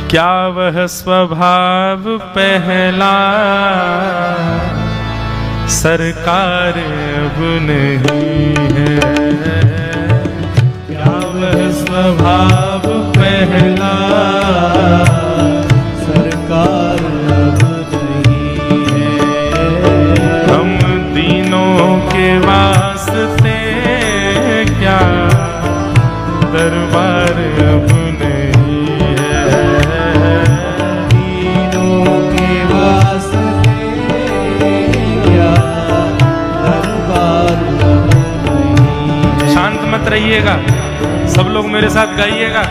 क्या वह स्वभाव पहला सरकार अब नहीं है। क्या वह स्वभाव पहला सरकार अब नहीं है। हम दीनों के वास्ते क्या दरबार अब नहीं है। दीनों के वास्ते क्या दरबार अब नहीं है। शांत मत रहिएगा, सब लोग मेरे साथ गाइएगा।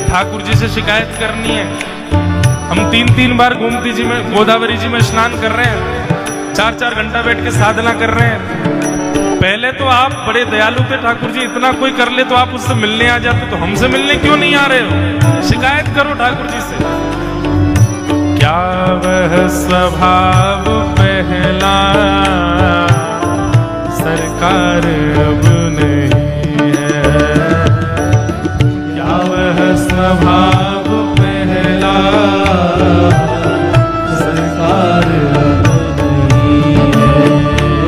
ठाकुर जी से शिकायत करनी है। हम 3-3 बार गोमती जी में, गोदावरी जी में स्नान कर रहे हैं, 4-4 घंटा बैठ के साधना कर रहे हैं। पहले तो आप बड़े दयालु थे ठाकुर जी, इतना कोई कर ले तो आप उससे मिलने आ जाते, तो हमसे मिलने क्यों नहीं आ रहे हो? शिकायत करो ठाकुर जी से। क्या वह स्वभाव पहला सरकार अब नहीं है। क्या वह स्वभाव पहला सरकार अब नहीं है।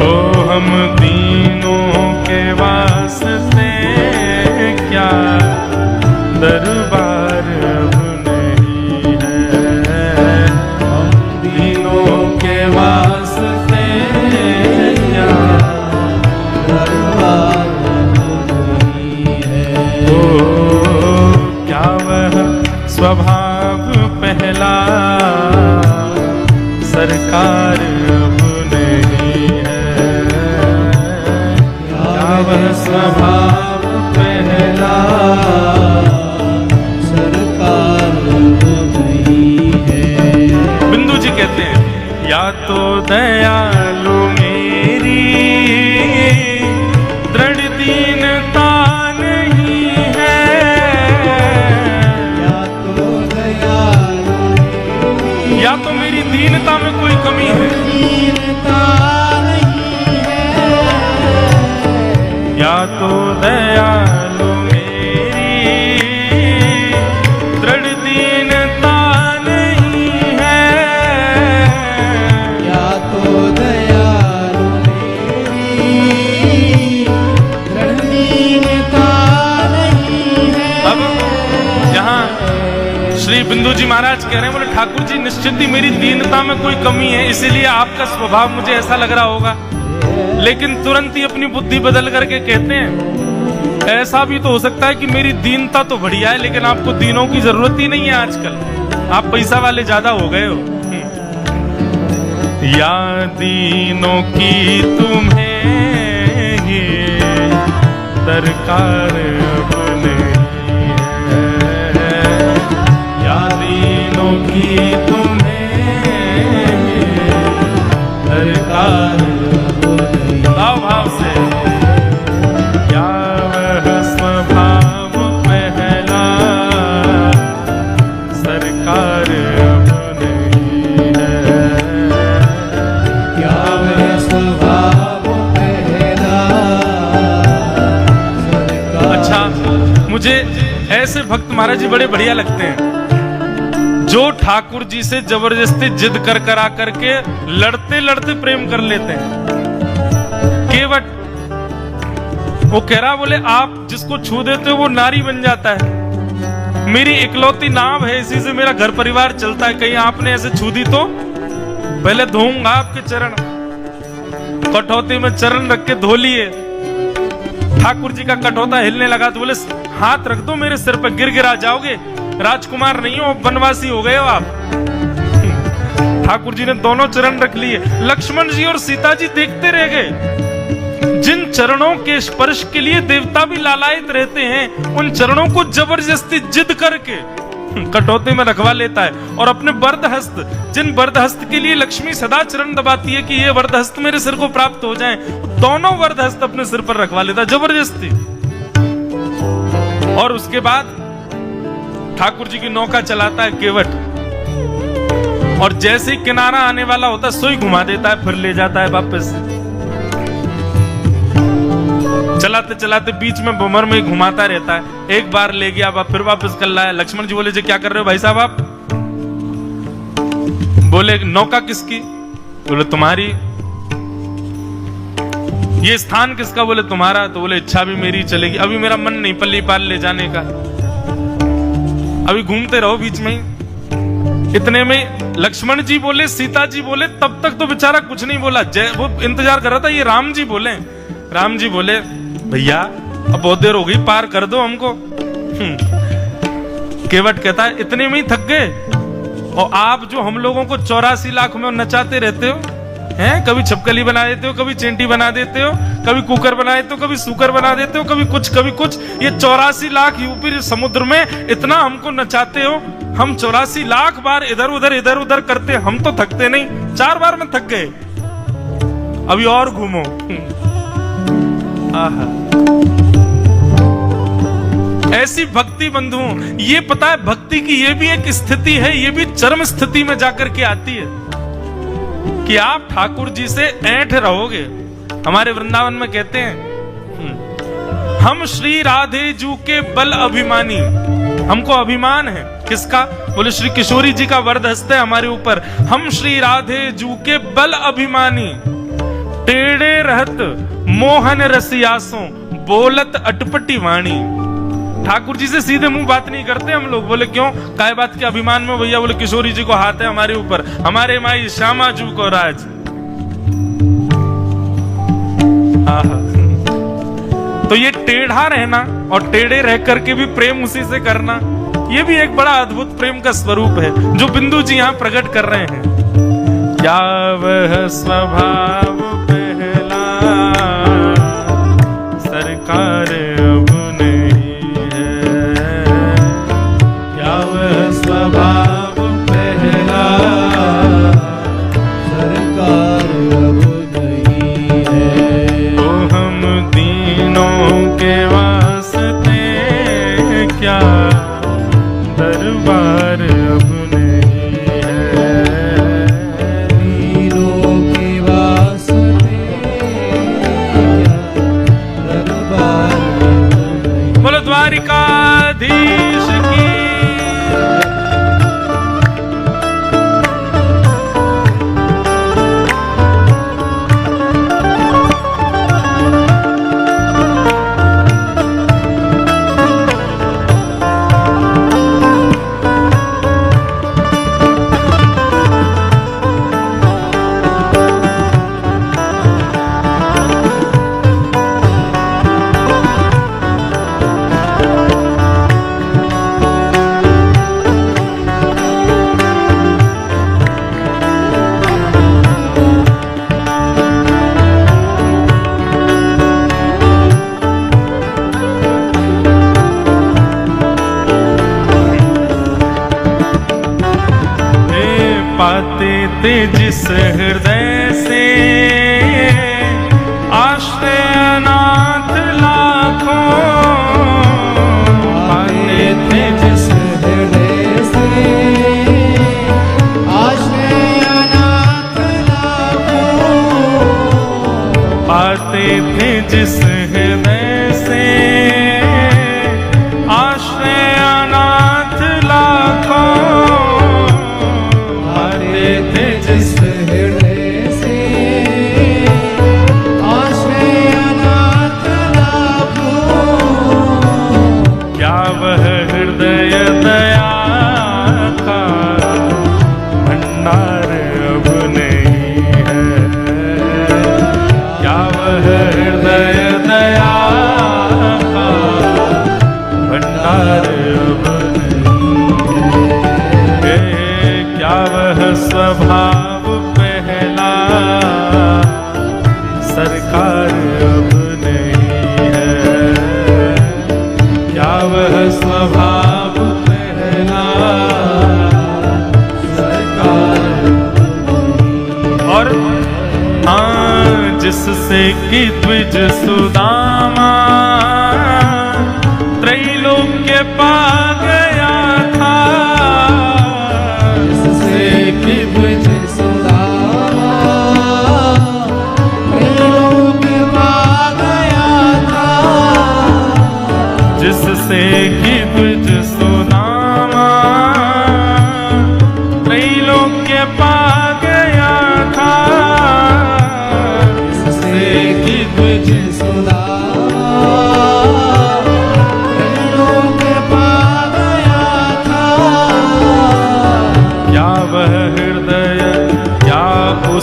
ओ हम दीनों के वास्ते क्या दरबार अब नहीं है। हम दीनों के वास्ते क्या दरबार अब नहीं है। ओ क्या वह स्वभाव पहला सरकार अब नहीं है। क्या वह स्वभाव पहला सरकार अब नहीं है। बिंदु जी कहते हैं, या तो दयालु मेरी दृढ़ दीनता नहीं है। या तो दयालु या तो मेरी दीनता में कोई कमी है। दीनता नहीं है। या तो दयालु मेरी दृढ़ दीनता नहीं है। या तो दयालु मेरी दृढ़ दीनता नहीं है। अब यहाँ श्री बिंदु जी महाराज कह रहे हैं, बोले ठाकुर जी निश्चित ही मेरी दीनता में कोई कमी है, इसीलिए आपका स्वभाव मुझे ऐसा लग रहा होगा। लेकिन तुरंत ही अपनी बुद्धि बदल करके कहते हैं, ऐसा भी तो हो सकता है कि मेरी दीनता तो बढ़िया है, लेकिन आपको दीनों की जरूरत ही नहीं है आजकल, आप पैसा वाले ज्यादा हो गए हो। या दीनों की तुम्हें ये दरकार अब नहीं है। या दीनों की तुम्हें ये दरकार भाव भाव से। क्या वह स्वभाव पहला सरकार अब नहीं है। क्या वह स्वभाव पहला सरकार। अच्छा, मुझे ऐसे भक्त महाराज जी बड़े बढ़िया लगते हैं, जो ठाकुर जी से जबरदस्ती जिद कर कर आकर के लड़ते लड़ते प्रेम कर लेते हैं। केवट वो कह रहा, बोले आप जिसको छू देते हो वो नारी बन जाता है। मेरी इकलौती नाव है, इसी से मेरा घर परिवार चलता है। कहीं आपने ऐसे छू दी तो पहले धोऊंगा आपके चरण। कठौती में चरण रख के धो लिए। ठाकुर जी का कठौता हिलने लगा तो बोले हाथ रख दो मेरे सिर पर, गिर गिरा जाओगे। राजकुमार नहीं हो, बनवासी हो गए हो आप। ठाकुर जी ने दोनों चरण रख लिए। लक्ष्मण जी और सीता जी देखते रह गए। जिन चरणों के स्पर्श के लिए देवता भी लालायित रहते हैं, उन चरणों को जबरदस्ती जिद करके कटौती में रखवा लेता है। और अपने वरदहस्त, जिन वरदहस्त के लिए लक्ष्मी सदा चरण दबाती है कि ये वरदहस्त मेरे सिर को प्राप्त हो जाएं, दोनों वरदहस्त अपने सिर पर रखवा लेता है जबरदस्ती। और उसके बाद ठाकुर जी की नौका चलाता है केवट, और जैसे ही किनारा आने वाला होता है सोई घुमा देता है, फिर ले जाता है वापस। चलाते चलाते बीच में भंवर में घुमाता रहता है। एक बार ले गया, फिर वापस कर लाया। लक्ष्मण जी बोले, जी क्या कर रहे हो भाई साहब आप? बोले, नौका किसकी? बोले, तुम्हारी। ये स्थान किसका? बोले, तुम्हारा। तो बोले, इच्छा भी मेरी चलेगी, अभी मेरा मन नहीं पल्ली पाल ले जाने का, अभी घूमते रहो बीच में ही। इतने में लक्ष्मण जी बोले, सीता जी बोले, तब तक तो बेचारा कुछ नहीं बोला। वो इंतजार कर रहा था ये राम जी बोले। राम जी बोले, भैया अब बहुत देर हो गई, पार कर दो हमको। केवट कहता है, इतने में ही थक गए? और आप जो हम लोगों को 84 लाख में नचाते रहते हो, हैं? कभी छपकली बना देते हो, कभी चेंटी बना देते हो, कभी कुकर बना देते हो, कभी सुकर बना देते हो, कभी कुछ। ये 84 लाख यूपी समुद्र में इतना हमको नचाते हो। हम 84 लाख बार इधर उधर करते, हम तो थकते नहीं। 4 बार में थक गए, अभी और घूमो। आहा, ऐसी भक्ति बंधुओं, ये पता है भक्ति की ये भी एक स्थिति है, ये भी चरम स्थिति में जाकर के आती है कि आप ठाकुर जी से ऐंठ रहोगे। हमारे वृंदावन में कहते हैं, हम श्री राधे जू के बल अभिमानी। हमको अभिमान है किसका? बोले, श्री किशोरी जी का वरद हस्त है हमारे ऊपर। हम श्री राधे जू के बल अभिमानी, टेढ़े रहत मोहन रसियासों, बोलत अटपटी वाणी। ठाकुर जी से सीधे मुंह बात नहीं करते हम लोग। बोले, क्यों? काय बात के अभिमान में भैया? बोले, किशोरी जी को हाथ है हमारे ऊपर, हमारे माई श्यामा जू को राज। तो ये टेढ़ा रहना और टेढ़े रह करके भी प्रेम उसी से करना, ये भी एक बड़ा अद्भुत प्रेम का स्वरूप है जो बिंदु जी यहाँ प्रकट कर रहे हैं। क्या वह स्वभाव पहला सरकार अब नहीं है, क्या वह स्वभाव पहला सरकार अब नहीं है। तो हम दीनों के वास्ते क्या दरबार अब नहीं है, दीनों के वास्ते क्या दरबार अब नहीं। बोलो द्वारिकाधीश की। पाते थे जिस हृदय से आश्रय अनाथ लाखों, पाते थे जिस हृदय से आश्रय अनाथ लाखों, पाते थे जिस हृदय से आश्रय अनाथ लाखों, जिस हृदय से आश्रय अनाथ लाखों, क्या वह हृदय दया का भंडार अब नहीं है, क्या वह हृदय दया का भंडार अब नहीं है, क्या वह स्वभाव पहला सरकार अब नहीं है, क्या वह स्वभाव पहला सरकार और हाँ, जिससे कि द्विज सुदामा त्रैलोक्य पा गया था, कि द्विज सुदामा त्रैलोक्य पा गया था,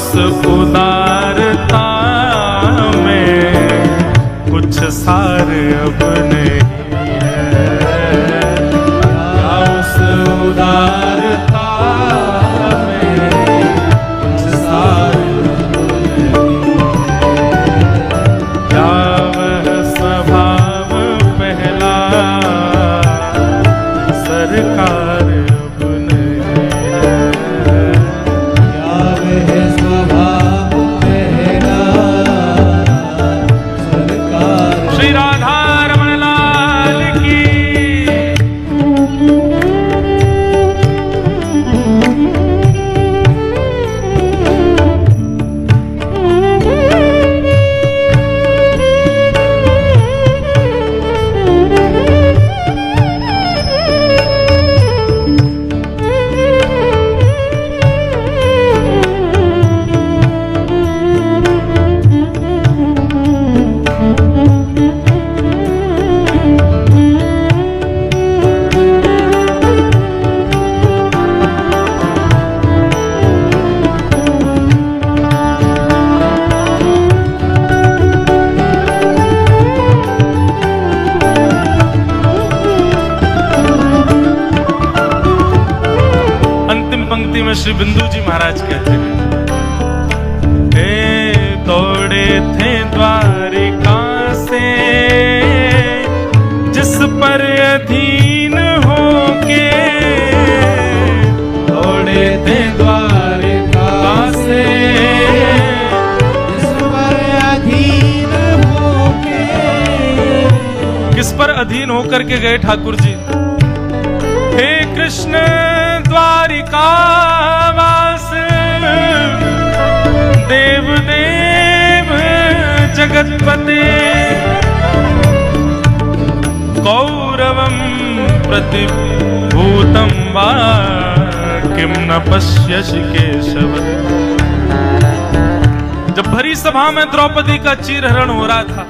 उस उदारता में कुछ सार अब नहीं है। क्या उस उदारता में कुछ सार क्या वह स्वभाव पहला सरकार अब नहीं है। क्या वह स्वभाव पहला सरकार। श्री राधा रमण लाल की। पंक्ति में श्री बिंदु जी महाराज कहते हैं, हे दौड़े थे द्वारिका से जिस पर अधीन होके, दौड़े थे द्वारिका से जिस पर अधीन होके। किस पर अधीन होकर के गए ठाकुर जी? हे कृष्ण द्वारिका वास देव देव जगतपते, कौरवं प्रतिभूतं वा किम न पश्यसि केशव। जब भरी सभा में द्रौपदी का चीरहरण हो रहा था,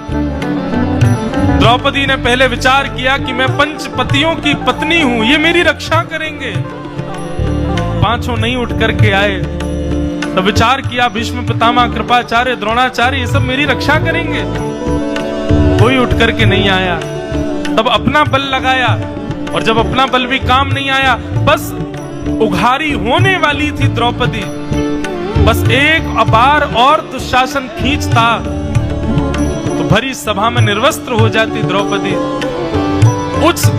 द्रौपदी ने पहले विचार किया कि मैं पंचपतियों की पत्नी हूं, ये मेरी रक्षा करेंगे। पांचों नहीं उठ करके आए, तो विचार किया भीष्म पितामह कृपाचार्य द्रोणाचार्य ये सब मेरी रक्षा करेंगे। कोई उठ करके नहीं आया। तब अपना बल लगाया, और जब अपना बल भी काम नहीं आया, बस उघारी होने वाली थी द्रौपदी। बस एक बार और दुशासन खींचता तो भरी सभा में निर्वस्त्र हो जाती द्रौपदी।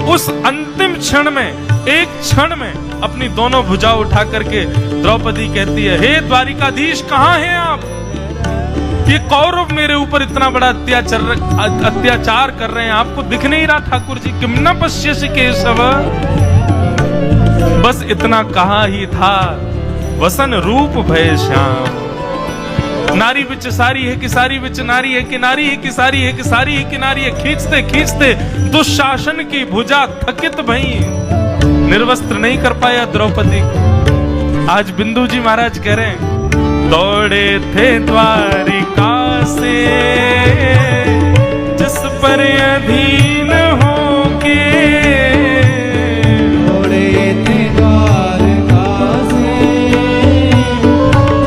उस अंतिम क्षण में, एक क्षण में अपनी दोनों भुजा उठा करके द्रौपदी कहती है, हे द्वारिकाधीश कहाँ हैं आप? ये कौरव मेरे ऊपर इतना बड़ा अत्याचार कर रहे हैं, आपको दिख नहीं रहा ठाकुर जी? किम न पश्यसि केशव। बस इतना कहा ही था, वसन रूप भय श्याम। नारी बिच सारी है कि सारी बिच नारी है कि नारी है कि सारी है कि सारी है कि नारी है। खींचते खींचते दुशासन की भुजा थकित भई, निर्वस्त्र नहीं कर पाया द्रौपदी को। आज बिंदु जी महाराज कह रहे हैं, दौड़े थे द्वारिका से जिस पर अधीन होके, दौड़े थे द्वारिका से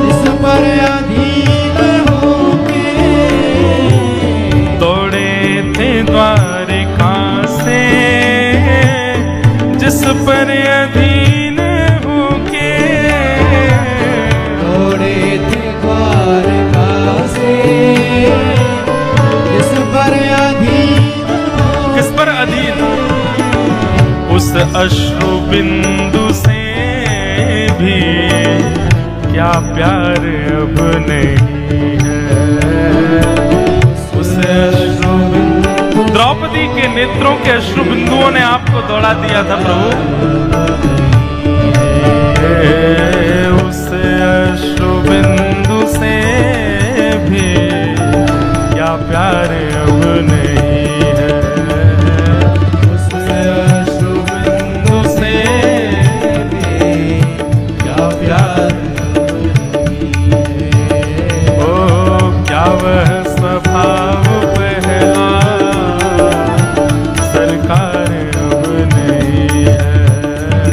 जिस पर अधीन होके। दौड़े थे द्वारिका से जिस पर अधीन होके, दौड़े थे द्वारिका से जिस पर अधीन होके। किस पर अधीन? उस अश्रु बिंदु से भी क्या प्यार अब नहीं है। उस अश्रु बिंदु, द्रौपदी के नेत्रों के अश्रु बिंदुओं ने आपको दौड़ा दिया था प्रभु। उस अश्रु बिंदु से भी क्या प्यार अब नहीं है। उस अश्रु बिंदु से भी क्या प्यार ओ क्या वह स्वभाव पहला सरकार अब नहीं है।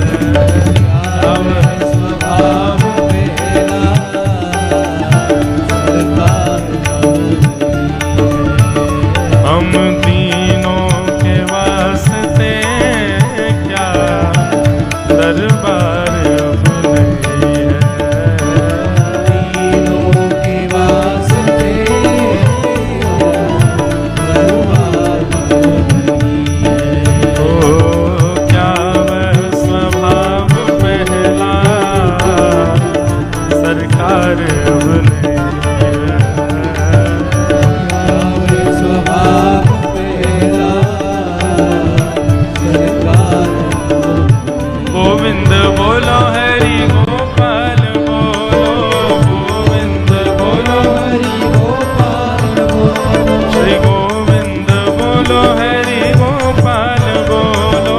गोविंद बोलो हरि गोपाल बोलो, गोविंद बोलो हरि गोपाल बोलो, श्री गोविंद बोलो हरि गोपाल बोलो,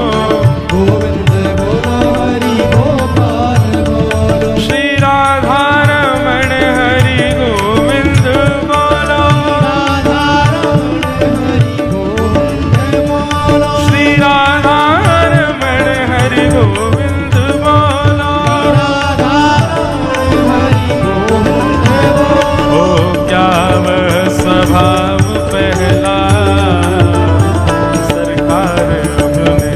गोविंद बोलो हरि गोपाल बोलो, श्री राधा रमण हरि गोविंद बोलो, राधा रमण हरि गोविंद बोलो, श्री राधा रमण हरि गोविंद बोलो, राधा रमण हरि गोविंद बोलो। ओ क्या वह स्वभाव पहला सरकार अपने,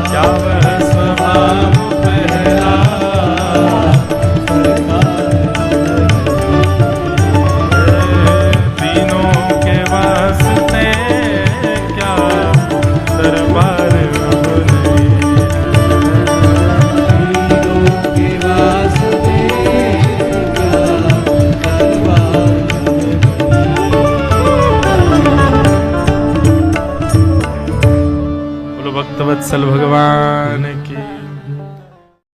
क्या वह स्वभाव पहला तीनों के वास्ते क्या दरबार अपने, के वास्ते क्या दरबार। बोलो भक्तवत्सल भगवान की।